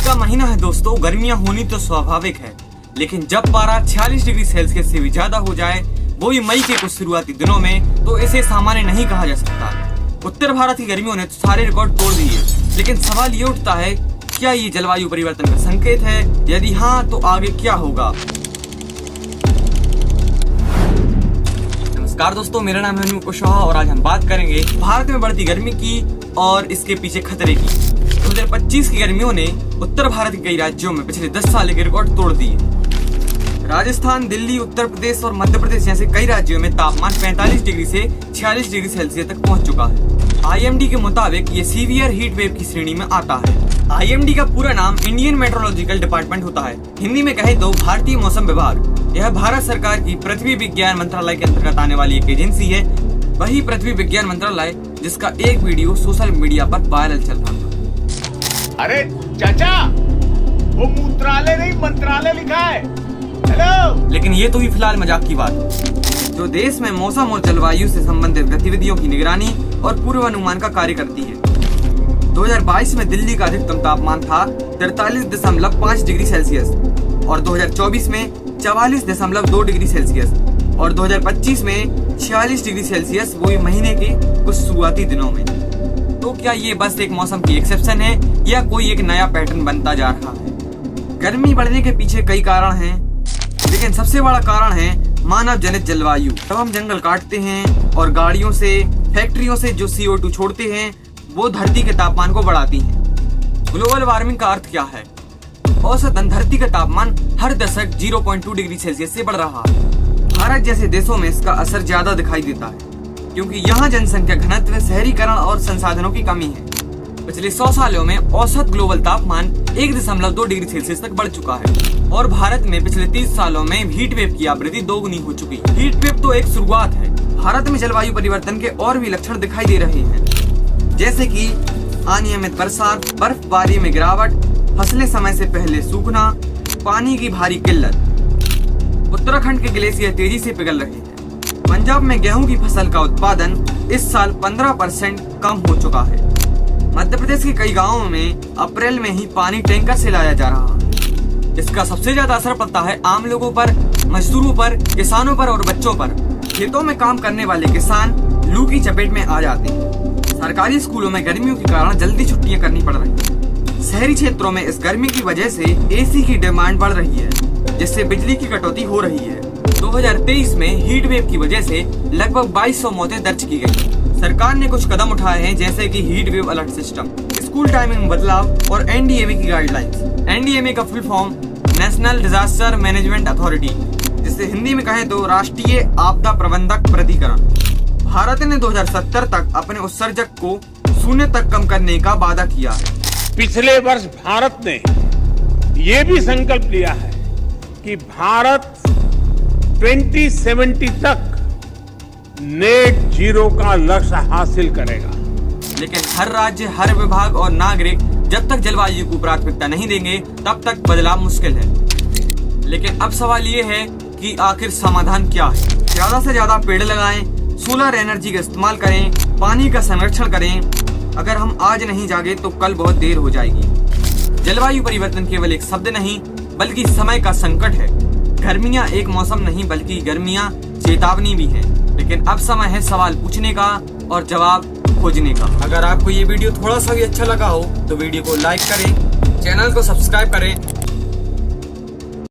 का महीना है दोस्तों। गर्मियां होनी तो स्वाभाविक है, लेकिन जब पारा 46 डिग्री सेल्सियस से भी ज्यादा हो जाए, वो भी मई के कुछ शुरुआती दिनों में, तो इसे सामान्य नहीं कहा जा सकता। उत्तर भारत की गर्मियों ने तो सारे रिकॉर्ड तोड़ दिए, लेकिन सवाल ये उठता है, क्या ये जलवायु परिवर्तन का संकेत है? यदि हाँ, तो आगे क्या होगा? नमस्कार दोस्तों, मेरा नाम है अनूप कुशवाहा और आज हम बात करेंगे भारत में बढ़ती गर्मी की और इसके पीछे खतरे की। 2025 की गर्मियों ने उत्तर भारत के कई राज्यों में पिछले 10 साल के रिकॉर्ड तोड़ दिए। राजस्थान, दिल्ली, उत्तर प्रदेश और मध्य प्रदेश जैसे कई राज्यों में तापमान 45 डिग्री से 46 डिग्री सेल्सियस तक पहुंच चुका है। IMD के मुताबिक ये सीवियर हीट वेव की श्रेणी में आता है। IMD का पूरा नाम इंडियन मेट्रोलॉजिकल डिपार्टमेंट होता है। हिंदी में कहे तो भारतीय मौसम विभाग। यह भारत सरकार की पृथ्वी विज्ञान मंत्रालय के अंतर्गत आने वाली एक एजेंसी है। वही पृथ्वी विज्ञान मंत्रालय जिसका एक वीडियो सोशल मीडिया पर वायरल चल रहा था। अरे चाचा, वो मूत्रालय नहीं मंत्रालय लिखा है। हेलो। लेकिन ये तो ही फिलहाल मजाक की बात, जो देश में मौसम और जलवायु से संबंधित गतिविधियों की निगरानी और पूर्वानुमान का कार्य करती है। 2022 में दिल्ली का अधिकतम तापमान था 43.5 डिग्री सेल्सियस और 2024 में 44.2 डिग्री सेल्सियस और 2025 में 46 डिग्री सेल्सियस, वो भी महीने के कुछ शुरुआती दिनों में। तो क्या ये बस एक मौसम की एक्सेप्शन है या कोई एक नया पैटर्न बनता जा रहा है? गर्मी बढ़ने के पीछे कई कारण हैं, लेकिन सबसे बड़ा कारण है मानव जनित जलवायु। जब हम जंगल काटते हैं और गाड़ियों से, फैक्ट्रियों से जो CO2 छोड़ते हैं, वो धरती के तापमान को बढ़ाती हैं। ग्लोबल वार्मिंग का अर्थ क्या है? औसतन धरती का तापमान हर दशक 0.2 डिग्री सेल्सियस से बढ़ रहा है। भारत जैसे देशों में इसका असर ज्यादा दिखाई देता है, क्योंकि यहाँ जनसंख्या घनत्व, शहरीकरण और संसाधनों की कमी है। पिछले 100 सालों में औसत ग्लोबल तापमान 1.2 डिग्री सेल्सियस तक बढ़ चुका है और भारत में पिछले 30 सालों में हीट वेव की आवृत्ति दोगुनी हो चुकी है। हीट वेव तो एक शुरुआत है। भारत में जलवायु परिवर्तन के और भी लक्षण दिखाई दे रहे हैं, जैसे कि अनियमित बरसात, बर्फबारी में गिरावट, फसलें समय से पहले सूखना, पानी की भारी किल्लत। उत्तराखंड के ग्लेशियर तेजी से पिघल रहे हैं। पंजाब में गेहूं की फसल का उत्पादन इस साल 15% कम हो चुका है। मध्य प्रदेश के कई गांवों में अप्रैल में ही पानी टैंकर से लाया जा रहा है। इसका सबसे ज्यादा असर पड़ता है आम लोगों पर, मजदूरों पर, किसानों पर और बच्चों पर। खेतों में काम करने वाले किसान लू की चपेट में आ जाते हैं। सरकारी स्कूलों में गर्मियों के कारण जल्दी छुट्टियां करनी पड़ रही हैं। शहरी क्षेत्रों में इस गर्मी की वजह से AC की डिमांड बढ़ रही है, जिससे बिजली की कटौती हो रही है। 2023 में हीट वेव की वजह से लगभग 2200 मौतें दर्ज की गई। सरकार ने कुछ कदम उठाए हैं, जैसे कि heat wave alert system, school timing में बदलाव और NDMA की गाइडलाइंस। NDMA का full form national disaster management authority, जिसे हिंदी में कहें तो राष्ट्रीय आपदा प्रबंधक प्राधिकरण। भारत ने 2070 तक अपने उत्सर्जक को 0 तक कम करने का वादा किया है। पिछले वर्ष भारत ने ये भी संकल्प लिया है कि भारत 2070 तक नेट जीरो का लक्ष्य हासिल करेगा। लेकिन हर राज्य, हर विभाग और नागरिक जब तक जलवायु को प्राथमिकता नहीं देंगे, तब तक बदलाव मुश्किल है। लेकिन अब सवाल ये है कि आखिर समाधान क्या है? ज्यादा से ज्यादा पेड़ लगाएं, सोलर एनर्जी का इस्तेमाल करें, पानी का संरक्षण करें। अगर हम आज नहीं जागे तो कल बहुत देर हो जाएगी। जलवायु परिवर्तन केवल एक शब्द नहीं, बल्कि समय का संकट है। गर्मियां एक मौसम नहीं, बल्कि गर्मियां चेतावनी भी है। लेकिन अब समय है सवाल पूछने का और जवाब खोजने का। अगर आपको ये वीडियो थोड़ा सा भी अच्छा लगा हो तो वीडियो को लाइक करें, चैनल को सब्सक्राइब करें